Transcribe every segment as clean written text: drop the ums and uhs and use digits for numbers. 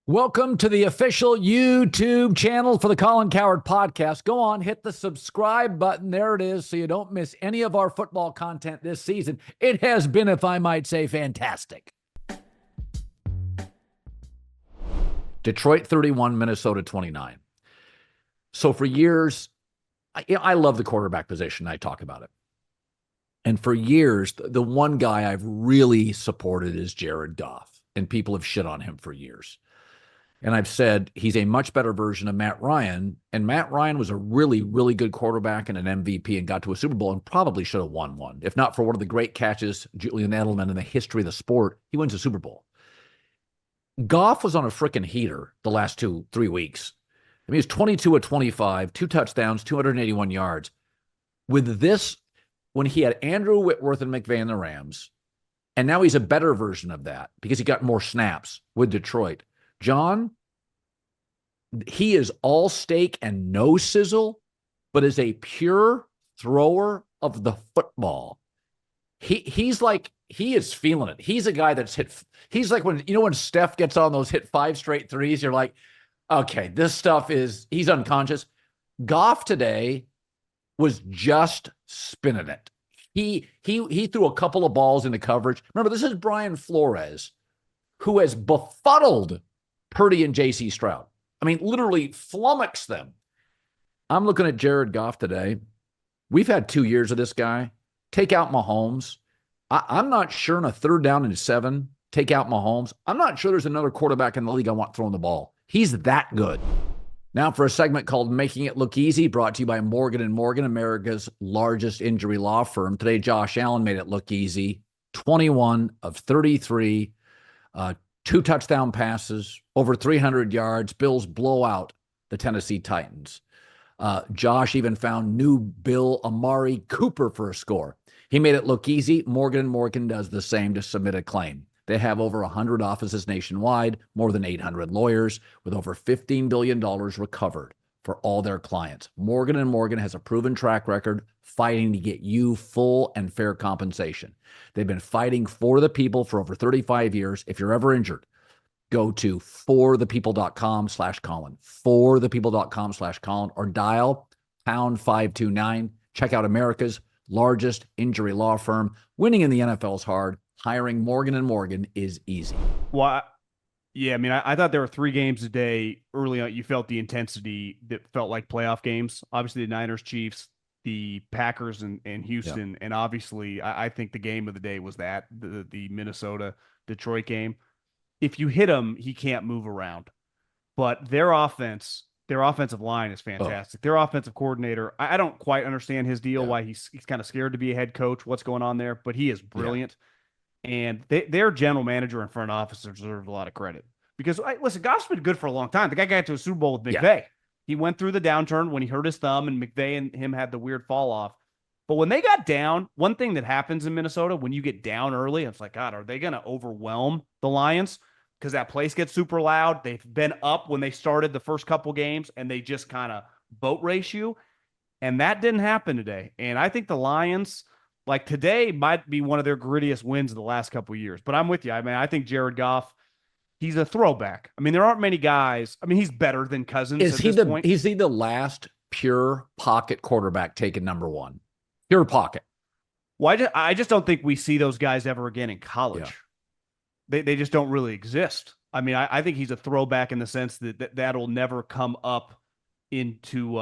Welcome to the official YouTube channel for the Colin Cowherd podcast. Go on, hit the subscribe button. There it is, so you don't miss any of our football content this season. It has been, if I might say, fantastic. Detroit 31, Minnesota 29. So for years, I love the quarterback position. I talk about it. And for years, the one guy I've really supported is Jared Goff, and people have shit on him for years. And I've said he's a much better version of Matt Ryan. And Matt Ryan was a really, really good quarterback and an MVP and got to a Super Bowl and probably should have won one. If not for one of the great catches, Julian Edelman, in the history of the sport, he wins a Super Bowl. Goff was on a freaking heater the last 2-3 weeks. I mean, he's 22 of 25, 2 touchdowns, 281 yards. With this, when he had Andrew Whitworth and McVay in the Rams, and now he's a better version of that because he got more snaps with Detroit. John, he is all steak and no sizzle, but is a pure thrower of the football. He is feeling it. He's a guy that's he's like when Steph gets on those hit 5 straight threes, you're like, okay, this stuff he's unconscious. Goff today was just spinning it. He threw a couple of balls into coverage. Remember, this is Brian Flores, who has befuddled Purdy and J.C. Stroud. I mean, literally flummoxed them. I'm looking at Jared Goff today. We've had 2 years of this guy. Take out Mahomes. I'm not sure in a 3rd down and 7, take out Mahomes. I'm not sure there's another quarterback in the league I want throwing the ball. He's that good. Now for a segment called Making It Look Easy, brought to you by Morgan & Morgan, America's largest injury law firm. Today, Josh Allen made it look easy. 21 of 33, 2 touchdown passes, over 300 yards. Bills blow out the Tennessee Titans. Josh even found new Bill Amari Cooper for a score. He made it look easy. Morgan & Morgan does the same to submit a claim. They have over 100 offices nationwide, more than 800 lawyers, with over $15 billion recovered for all their clients. Morgan & Morgan has a proven track record fighting to get you full and fair compensation. They've been fighting for the people for over 35 years. If you're ever injured, go to forthepeople.com/Colin, forthepeople.com/Colin, or dial pound 529. Check out America's largest injury law firm. Winning in the NFL is hard. Hiring Morgan & Morgan is easy. Well, yeah, I mean, I thought there were 3 games today. Early on, you felt the intensity that felt like playoff games. Obviously, the Niners, Chiefs, the Packers, and Houston. Yeah. And obviously, I think the game of the day was the Minnesota-Detroit game. If you hit him, he can't move around. But their offensive line is fantastic. Their offensive coordinator, I don't quite understand his deal, why he's kind of scared to be a head coach, what's going on there, but he is brilliant. Yeah. And their general manager and front office deserve a lot of credit. Because, listen, Goff's been good for a long time. The guy got to a Super Bowl with McVay. Yeah. He went through the downturn when he hurt his thumb, and McVay and him had the weird fall off. But when they got down, one thing that happens in Minnesota, when you get down early, it's like, God, are they going to overwhelm the Lions? Because that place gets super loud. They've been up when they started the first couple games, and they just kind of boat race you. And that didn't happen today. And I think the Lions, like today, might be one of their grittiest wins of the last couple of years. But I'm with you. I mean, I think Jared Goff, he's a throwback. I mean, there aren't many guys. I mean, he's better than Cousins at this point. Is he the last pure pocket quarterback taken number 1? Pure pocket. Well, I just don't think we see those guys ever again in college. Yeah. They just don't really exist. I mean, I think he's a throwback in the sense that'll never come up into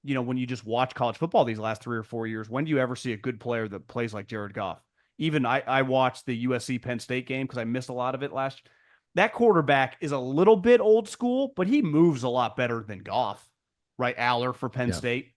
when you just watch college football these last 3 or 4 years. When do you ever see a good player that plays like Jared Goff? Even I watched the USC Penn State game because I missed a lot of it last year. That quarterback is a little bit old school, but he moves a lot better than Goff, right? Aller for Penn State.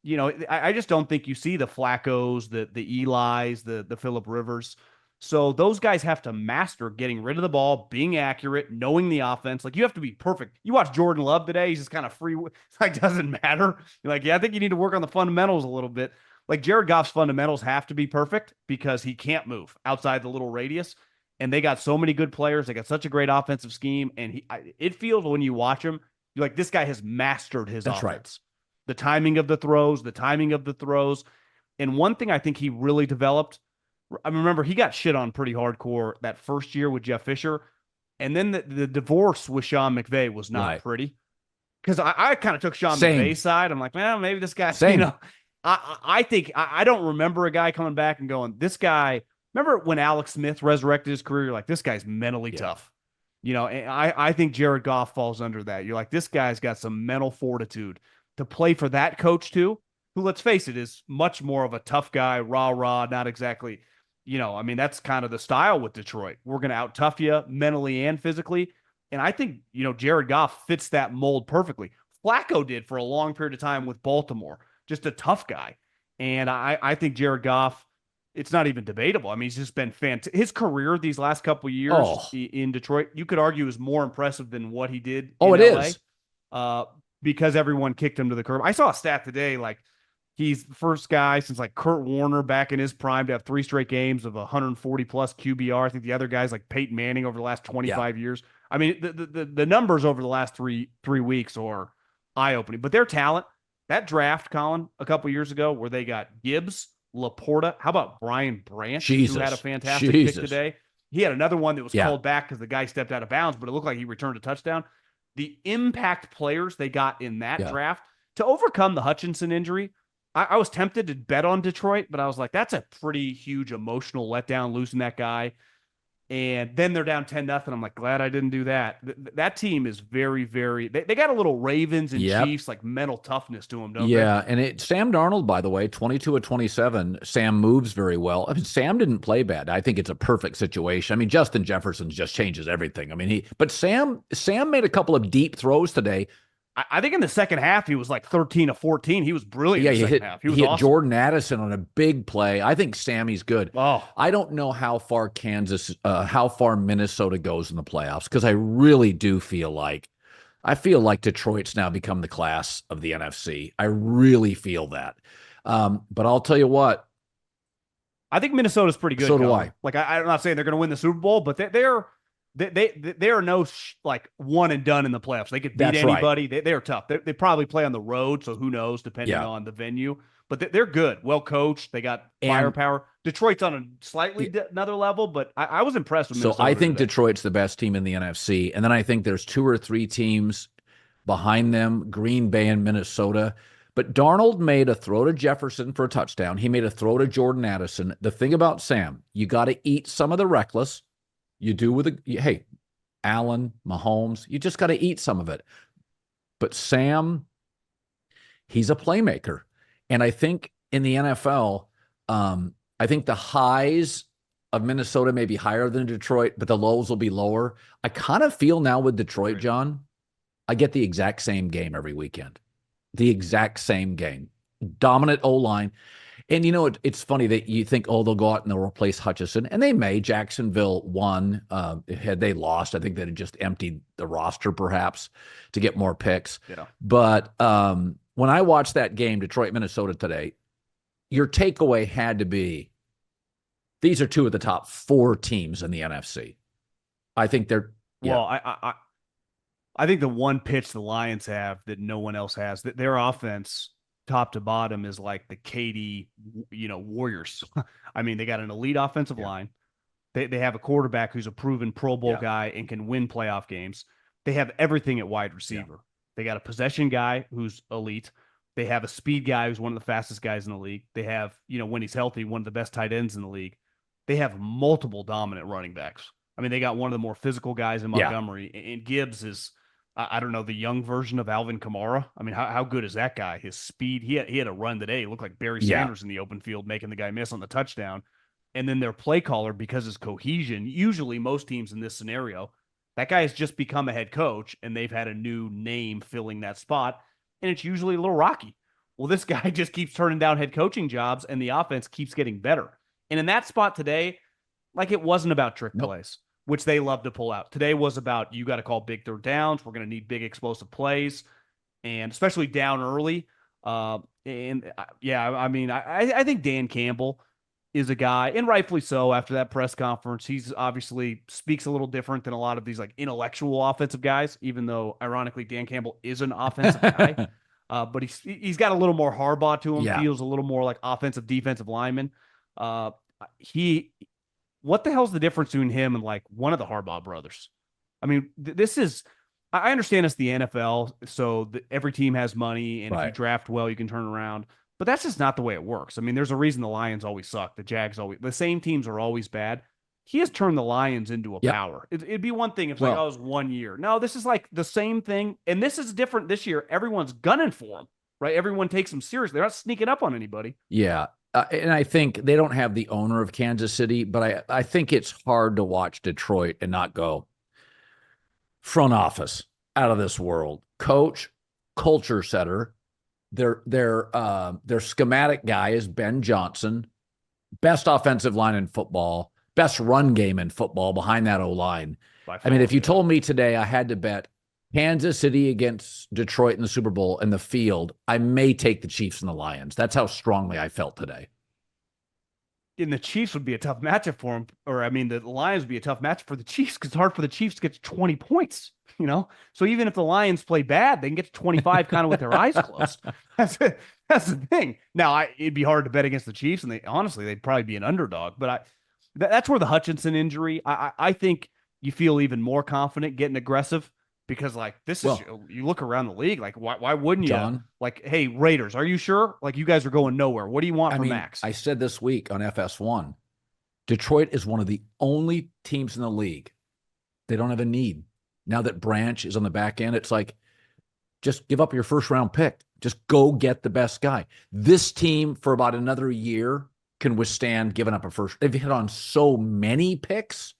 I just don't think you see the Flaccos, the Elis, the Phillip Rivers. So those guys have to master getting rid of the ball, being accurate, knowing the offense. Like, you have to be perfect. You watch Jordan Love today, he's just kind of free. Like, doesn't matter. You're like, yeah, I think you need to work on the fundamentals a little bit. Like, Jared Goff's fundamentals have to be perfect because he can't move outside the little radius. And they got so many good players. They got such a great offensive scheme. And it feels when you watch him, you're like, this guy has mastered his offense. Right. The timing of the throws. And one thing I think he really developed, I remember he got shit on pretty hardcore that first year with Jeff Fisher. And then the divorce with Sean McVay was not Right. pretty, because I kind of took Sean Same. McVay's side. I'm like, well, maybe this guy, Same. I think I don't remember a guy coming back and going, this guy. Remember when Alex Smith resurrected his career? You're like, this guy's mentally tough. And I think Jared Goff falls under that. You're like, this guy's got some mental fortitude to play for that coach too, who, let's face it, is much more of a tough guy, rah, not exactly, I mean, that's kind of the style with Detroit. We're going to out tough you mentally and physically. And I think, Jared Goff fits that mold perfectly. Flacco did for a long period of time with Baltimore, just a tough guy. And I think Jared Goff, it's not even debatable. I mean, he's just been fantastic. His career these last couple of years in Detroit, you could argue, is more impressive than what he did in LA. Is. Because everyone kicked him to the curb. I saw a stat today, like he's the first guy since like Kurt Warner back in his prime to have 3 straight games of 140 plus QBR. I think the other guys like Peyton Manning over the last 25 years. I mean, the numbers over the last three weeks are eye-opening. But their talent, that draft, Colin, a couple years ago, where they got Gibbs, Laporta. How about Brian Branch, who had a fantastic pick today? He had another one that was called back because the guy stepped out of bounds, but it looked like he returned a touchdown. The impact players they got in that draft to overcome the Hutchinson injury, I was tempted to bet on Detroit, but I was like, that's a pretty huge emotional letdown, losing that guy. And then they're down 10-0. I'm like, glad I didn't do that. That team is very, very. They got a little Ravens and Chiefs like mental toughness to them, don't they? Yeah, and Sam Darnold, by the way, 22 of 27. Sam moves very well. I mean, Sam didn't play bad. I think it's a perfect situation. I mean, Justin Jefferson just changes everything. I mean, but Sam made a couple of deep throws today. I think in the second half, he was like 13 of 14. He was brilliant in the second half. He hit Jordan Addison on a big play. I think Sammy's good. Oh. I don't know how far Minnesota goes in the playoffs, because I really do feel like Detroit's now become the class of the NFC. I really feel that. But I'll tell you what. I think Minnesota's pretty good. So do I. Like, I'm not saying they're going to win the Super Bowl, but they're they are no like one and done in the playoffs. They could beat anybody. Right. They're tough. They probably play on the road, so who knows, depending on the venue. But they're good, well coached. They got firepower. Detroit's on a slightly another level, but I was impressed with Minnesota. So I think Detroit's the best team in the NFC, and then I think there's 2 or 3 teams behind them: Green Bay and Minnesota. But Darnold made a throw to Jefferson for a touchdown. He made a throw to Jordan Addison. The thing about Sam, you got to eat some of the reckless. You do with Allen, Mahomes, you just got to eat some of it. But Sam, he's a playmaker. And I think in the NFL, I think the highs of Minnesota may be higher than Detroit, but the lows will be lower. I kind of feel now with Detroit, John, I get the exact same game every weekend. The exact same game. Dominant O-line. And, it's funny that you think, they'll go out and they'll replace Hutchinson. And they may. Jacksonville won. Had they lost, I think they'd have just emptied the roster perhaps to get more picks. Yeah. But when I watched that game, Detroit, Minnesota today, your takeaway had to be, these are 2 of the top 4 teams in the NFC. I think they're – Well, I think the one pitch the Lions have that no one else has, that their offense – top to bottom is like the Katie, Warriors. I mean, they got an elite offensive line. They have a quarterback who's a proven Pro Bowl guy and can win playoff games. They have everything at wide receiver. Yeah. They got a possession guy who's elite. They have a speed guy who's one of the fastest guys in the league. They have, when he's healthy, one of the best tight ends in the league. They have multiple dominant running backs. I mean, they got one of the more physical guys in Montgomery. Yeah. And Gibbs is, I don't know, the young version of Alvin Kamara. I mean, how good is that guy? His speed. He had a run today. It looked like Barry Sanders in the open field, making the guy miss on the touchdown. And then their play caller, because his cohesion, usually most teams in this scenario, that guy has just become a head coach, and they've had a new name filling that spot, and it's usually a little rocky. Well, this guy just keeps turning down head coaching jobs, and the offense keeps getting better. And in that spot today, like, it wasn't about trick plays, which they love to pull out. Today was about, you got to call big third downs. We're going to need big explosive plays, and especially down early. I mean, I think Dan Campbell is a guy, and rightfully so, after that press conference. He's obviously speaks a little different than a lot of these like intellectual offensive guys, even though ironically Dan Campbell is an offensive guy. But he's got a little more Harbaugh to him, feels a little more like offensive defensive lineman. What the hell's the difference between him and like one of the Harbaugh brothers? I mean, this is, I understand it's the NFL, so every team has money, and if you draft well, you can turn around. But that's just not the way it works. I mean, there's a reason the Lions always suck. The Jags always, the same teams are always bad. He has turned the Lions into a power. It'd be one thing if like, oh, it was 1 year. No, this is like the same thing. And this is different this year. Everyone's gunning for him, right? Everyone takes him seriously. They're not sneaking up on anybody. Yeah. And I think they don't have the owner of Kansas City, but I think it's hard to watch Detroit and not go, front office, out of this world. Coach, culture setter. Their schematic guy is Ben Johnson. Best offensive line in football. Best run game in football behind that O-line. I mean, if you told me today I had to bet Kansas City against Detroit in the Super Bowl in the field, I may take the Chiefs and the Lions. That's how strongly I felt today. And the Chiefs would be a tough matchup for them. Or, I mean, the Lions would be a tough matchup for the Chiefs because it's hard for the Chiefs to get to 20 points, you know? So even if the Lions play bad, they can get to 25 kind of with their eyes closed. That's the thing. Now, it'd be hard to bet against the Chiefs, and honestly, they'd probably be an underdog. But that's where the Hutchinson injury, I think you feel even more confident getting aggressive because, like, this is, you look around the league, like, why wouldn't you? John, like, hey, Raiders, are you sure? Like, you guys are going nowhere. What do you want from Max? I said this week on FS1, Detroit is one of the only teams in the league. They don't have a need. Now that Branch is on the back end, it's like, just give up your first round pick. Just go get the best guy. This team for about another year can withstand giving up a first. They've hit on so many picks.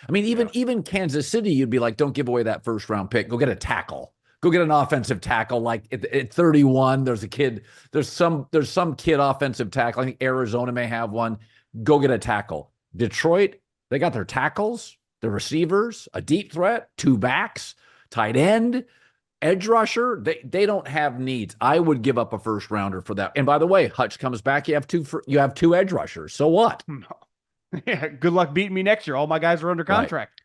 I mean, even Kansas City, you'd be like, don't give away that first round pick. Go get a tackle. Go get an offensive tackle. Like at 31, there's some kid offensive tackle. I think Arizona may have one. Go get a tackle. Detroit, they got their tackles, the receivers, a deep threat, 2 backs, tight end, edge rusher. They don't have needs. I would give up a first rounder for that. And by the way, Hutch comes back. You have 2 edge rushers. So what? Yeah, good luck beating me next year. All my guys are under contract.